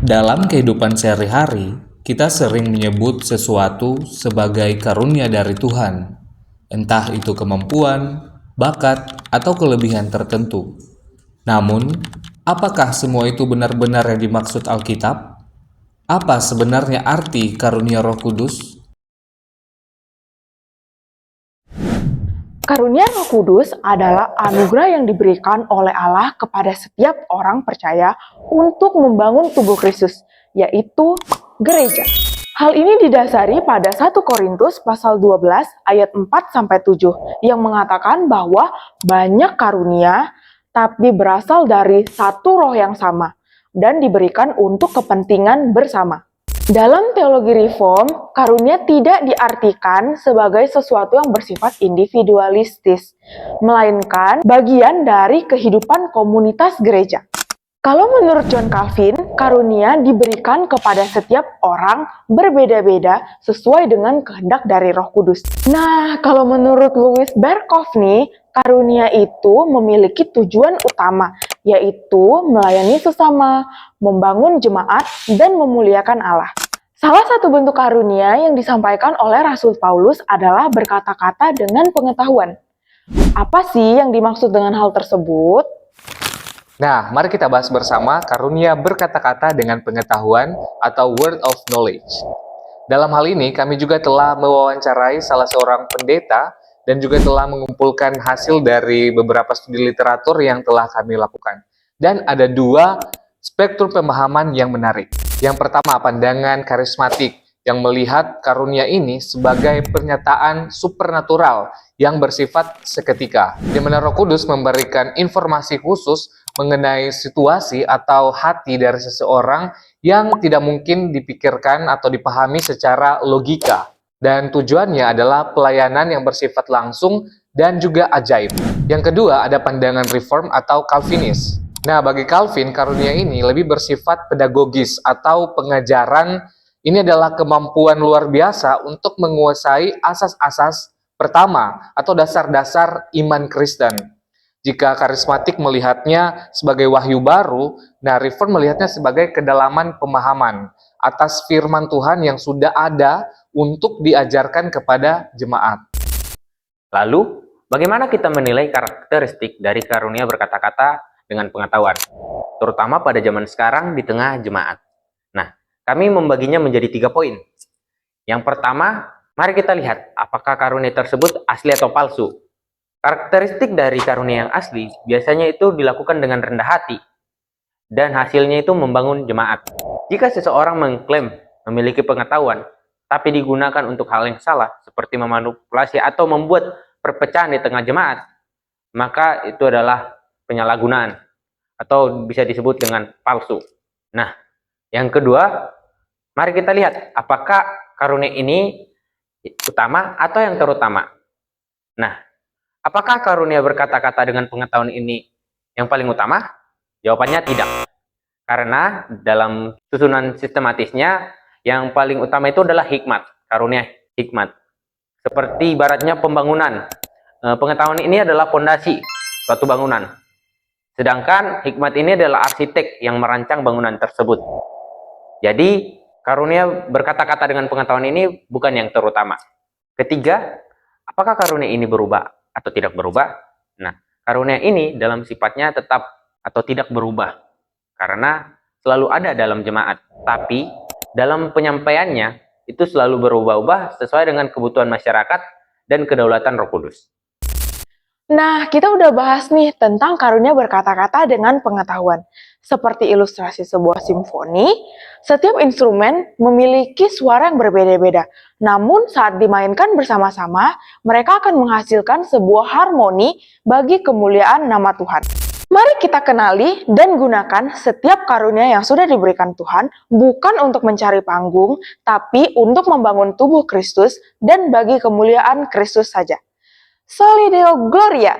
Dalam kehidupan sehari-hari, kita sering menyebut sesuatu sebagai karunia dari Tuhan, entah itu kemampuan, bakat, atau kelebihan tertentu. Namun, apakah semua itu benar-benar yang dimaksud Alkitab? Apa sebenarnya arti karunia Roh Kudus? Karunia Roh Kudus adalah anugerah yang diberikan oleh Allah kepada setiap orang percaya untuk membangun tubuh Kristus, yaitu gereja. Hal ini didasari pada 1 Korintus pasal 12 ayat 4-7 yang mengatakan bahwa banyak karunia tapi berasal dari satu roh yang sama dan diberikan untuk kepentingan bersama. Dalam teologi reform, karunia tidak diartikan sebagai sesuatu yang bersifat individualistis, melainkan bagian dari kehidupan komunitas gereja. Kalau menurut John Calvin, karunia diberikan kepada setiap orang berbeda-beda sesuai dengan kehendak dari Roh Kudus. Nah, kalau menurut Louis Berkhof nih, karunia itu memiliki tujuan utama, yaitu melayani sesama, membangun jemaat, dan memuliakan Allah. Salah satu bentuk karunia yang disampaikan oleh Rasul Paulus adalah berkata-kata dengan pengetahuan. Apa sih yang dimaksud dengan hal tersebut? Nah, mari kita bahas bersama karunia berkata-kata dengan pengetahuan atau word of knowledge. Dalam hal ini, kami juga telah mewawancarai salah seorang pendeta dan juga telah mengumpulkan hasil dari beberapa studi literatur yang telah kami lakukan. Dan ada dua spektrum pemahaman yang menarik. Yang pertama, pandangan karismatik yang melihat karunia ini sebagai pernyataan supernatural yang bersifat seketika, di mana Roh Kudus memberikan informasi khusus mengenai situasi atau hati dari seseorang yang tidak mungkin dipikirkan atau dipahami secara logika. Dan tujuannya adalah pelayanan yang bersifat langsung dan juga ajaib. Yang kedua, ada pandangan reform atau Calvinis. Nah, bagi Calvin, karunia ini lebih bersifat pedagogis atau pengajaran. Ini adalah kemampuan luar biasa untuk menguasai asas-asas pertama atau dasar-dasar iman Kristen. Jika karismatik melihatnya sebagai wahyu baru, nah reform melihatnya sebagai kedalaman pemahaman atas firman Tuhan yang sudah ada untuk diajarkan kepada jemaat. Lalu, bagaimana kita menilai karakteristik dari karunia berkata-kata dengan pengetahuan, terutama pada zaman sekarang di tengah jemaat? Nah, kami membaginya menjadi 3 poin. Yang pertama, mari kita lihat apakah karunia tersebut asli atau palsu. Karakteristik dari karunia yang asli biasanya itu dilakukan dengan rendah hati dan hasilnya itu membangun jemaat. Jika seseorang mengklaim memiliki pengetahuan tapi digunakan untuk hal yang salah seperti memanipulasi atau membuat perpecahan di tengah jemaat, maka itu adalah penyalahgunaan atau bisa disebut dengan palsu. Nah, yang kedua, mari kita lihat apakah karunia ini utama atau yang terutama. Nah, apakah karunia berkata-kata dengan pengetahuan ini yang paling utama? Jawabannya tidak. Karena dalam susunan sistematisnya, yang paling utama itu adalah hikmat, karunia hikmat. Seperti ibaratnya pembangunan. Pengetahuan ini adalah fondasi suatu bangunan. Sedangkan hikmat ini adalah arsitek yang merancang bangunan tersebut. Jadi, karunia berkata-kata dengan pengetahuan ini bukan yang terutama. Ketiga, apakah karunia ini berubah atau tidak berubah? Nah, karunia ini dalam sifatnya tetap atau tidak berubah karena selalu ada dalam jemaat, tapi dalam penyampaiannya itu selalu berubah-ubah sesuai dengan kebutuhan masyarakat dan kedaulatan Roh Kudus. Nah, kita udah bahas nih tentang karunia berkata-kata dengan pengetahuan. Seperti ilustrasi sebuah simfoni, setiap instrumen memiliki suara yang berbeda-beda. Namun saat dimainkan bersama-sama, mereka akan menghasilkan sebuah harmoni bagi kemuliaan nama Tuhan. Mari kita kenali dan gunakan setiap karunia yang sudah diberikan Tuhan, bukan untuk mencari panggung, tapi untuk membangun tubuh Kristus dan bagi kemuliaan Kristus saja. Soli Deo Gloria!